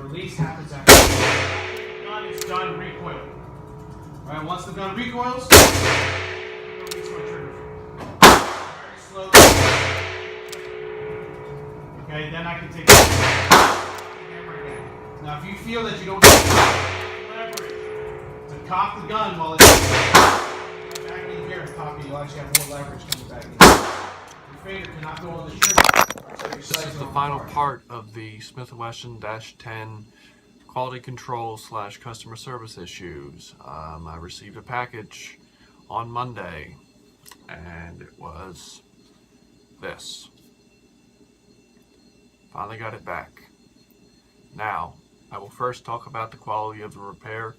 That release happens after the gun is done recoiling. Alright, once the gun recoils, release my trigger. Very slowly. Okay, then I can take the hammer again. Now if you feel that you don't have leverage to cock the gun while it's back in here and cock it, you'll actually have more leverage coming back in. Your finger cannot go on the trigger. So This is the final part of the Smith and Wesson -10 quality control / customer service issues. I received a package on Monday, and it was this. Finally got it back. Now, I will first talk about the quality of the repair,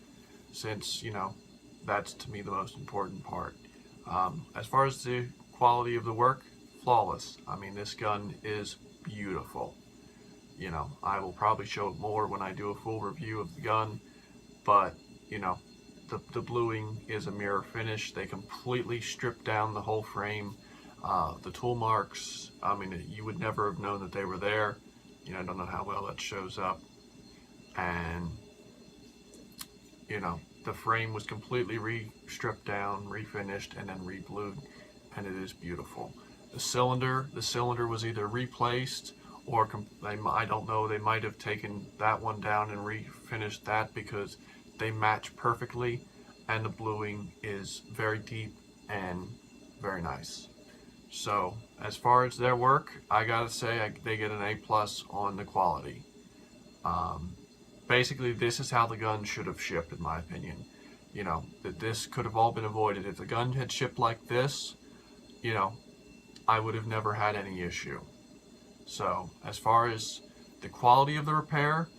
since, you know, that's to me the most important part. As far as the quality of the work, flawless. I mean, this gun is beautiful. You know, I will probably show it more when I do a full review of the gun, but, you know, the bluing is a mirror finish. They completely stripped down the whole frame. The tool marks, I mean, you would never have known that they were there. You know, I don't know how well that shows up. And, you know, the frame was completely stripped down, refinished, and then re-blued, and it is beautiful. The cylinder was either replaced, or I don't know, they might have taken that one down and refinished that, because they match perfectly, and the bluing is very deep and very nice. So as far as their work, I gotta say they get an A+ on the quality. Basically, this is how the gun should have shipped, in my opinion. You know, that this could have all been avoided. If the gun had shipped like this, you know, I would have never had any issue. So as far as the quality of the repair,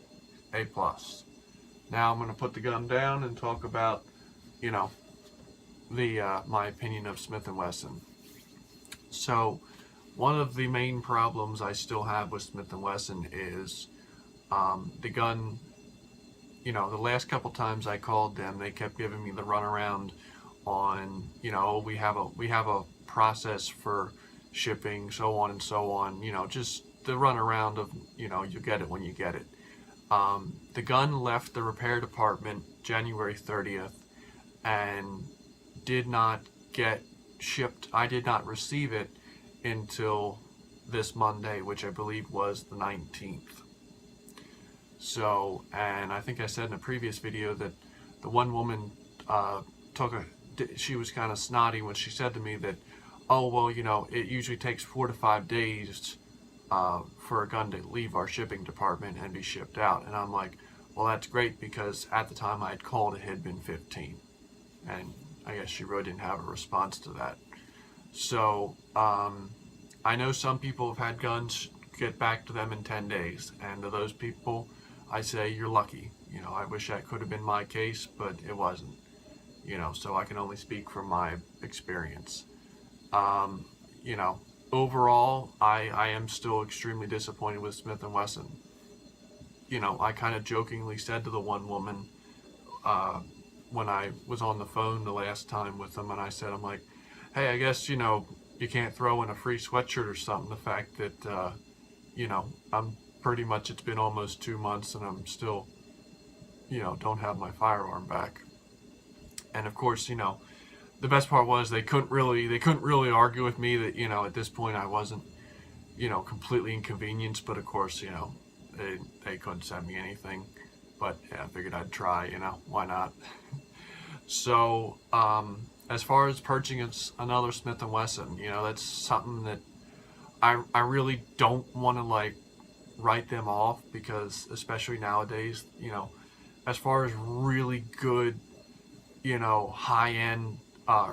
A+. Now I'm going to put the gun down and talk about, you know, my opinion of Smith and Wesson. So one of the main problems I still have with Smith and Wesson is the gun. You know, the last couple times I called them, they kept giving me the runaround on, you know, we have a process for shipping, so on and so on. You know, just the runaround of, you know, you get it when you get it. The gun left the repair department January 30th and did not get shipped. I did not receive it until this Monday, which I believe was the 19th. So, and I think I said in a previous video that the one woman she was kind of snotty when she said to me that, oh, well, you know, it usually takes 4 to 5 days for a gun to leave our shipping department and be shipped out. And I'm like, well, that's great, because at the time I had called, it had been 15. And I guess she really didn't have a response to that. So, I know some people have had guns get back to them in 10 days. And to those people, I say you're lucky. You know, I wish that could have been my case, but it wasn't. You know, so I can only speak from my experience. You know, overall, I am still extremely disappointed with Smith and Wesson. You know, I kind of jokingly said to the one woman when I was on the phone the last time with them, and I said, I'm like, hey, I guess, you know, you can't throw in a free sweatshirt or something. The fact that, you know, I'm pretty much, it's been almost 2 months and I'm still, you know, don't have my firearm back. And of course, you know, the best part was they couldn't really argue with me that, you know, at this point I wasn't, you know, completely inconvenienced. But of course, you know, they couldn't send me anything. But yeah, I figured I'd try, you know, why not? So as far as purchasing another Smith and Wesson, you know, that's something that I really don't want to, like, write them off, because especially nowadays, you know, as far as really good, you know, high-end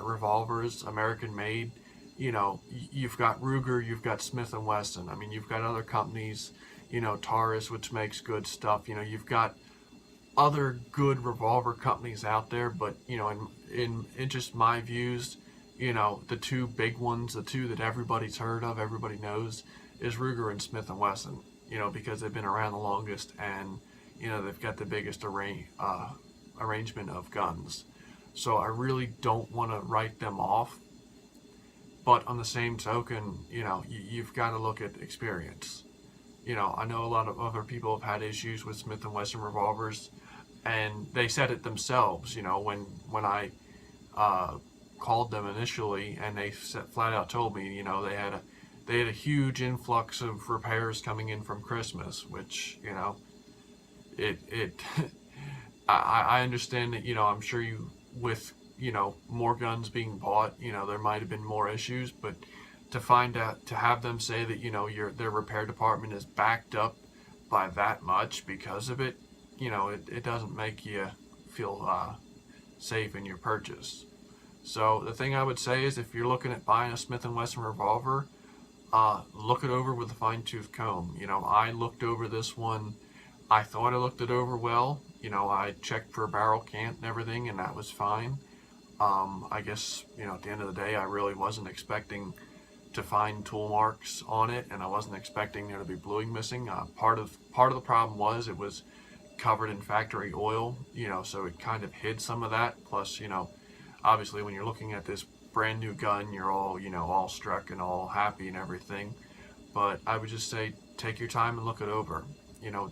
revolvers, American made, you know, you've got Ruger, you've got Smith and Wesson. I mean, you've got other companies, you know, Taurus, which makes good stuff. You know, you've got other good revolver companies out there, but, you know, in just my views, you know, the two big ones, the two that everybody's heard of, everybody knows, is Ruger and Smith and Wesson. You know, because they've been around the longest, and, you know, they've got the biggest arrangement of guns. So I really don't want to write them off. But on the same token, you know, you've got to look at experience. I know a lot of other people have had issues with Smith and Wesson revolvers, and they said it themselves. When I called them initially, and they flat out told me, they had a huge influx of repairs coming in from Christmas, which it I understand that I'm sure with more guns being bought, there might have been more issues, but to have them say that their repair department is backed up by that much because of it, it doesn't make you feel safe in your purchase. So the thing I would say is, if you're looking at buying a Smith and Wesson revolver, look it over with a fine-tooth comb. I looked over this one. I thought I looked it over well. I checked for a barrel cant and everything, and that was fine. I guess, at the end of the day, I really wasn't expecting to find tool marks on it, and I wasn't expecting there to be bluing missing. Part of the problem was it was covered in factory oil, so it kind of hid some of that. Plus, obviously when you're looking at this brand new gun, you're all struck and all happy and everything. But I would just say, take your time and look it over.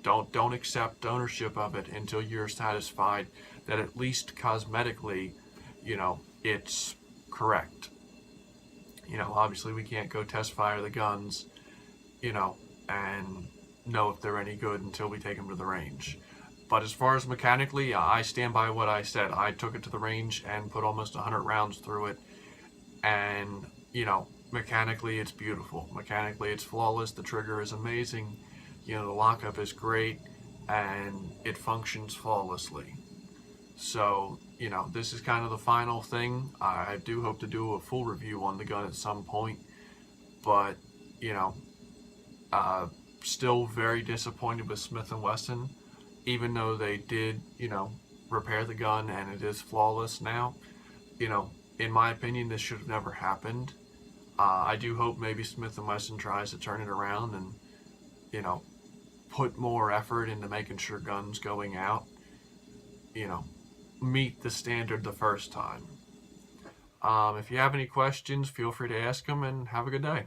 Don't accept ownership of it until you're satisfied that at least cosmetically, it's correct. Obviously we can't go test fire the guns, and know if they're any good until we take them to the range. But as far as mechanically, I stand by what I said. I took it to the range and put almost 100 rounds through it, and mechanically it's beautiful. Mechanically it's flawless. The trigger is amazing. The lockup is great, and it functions flawlessly. So, this is kind of the final thing. I do hope to do a full review on the gun at some point, but, still very disappointed with Smith and Wesson, even though they did, repair the gun and it is flawless now. In my opinion, this should have never happened. I do hope maybe Smith and Wesson tries to turn it around and, put more effort into making sure guns going out, meet the standard the first time. If you have any questions, feel free to ask them, and have a good day.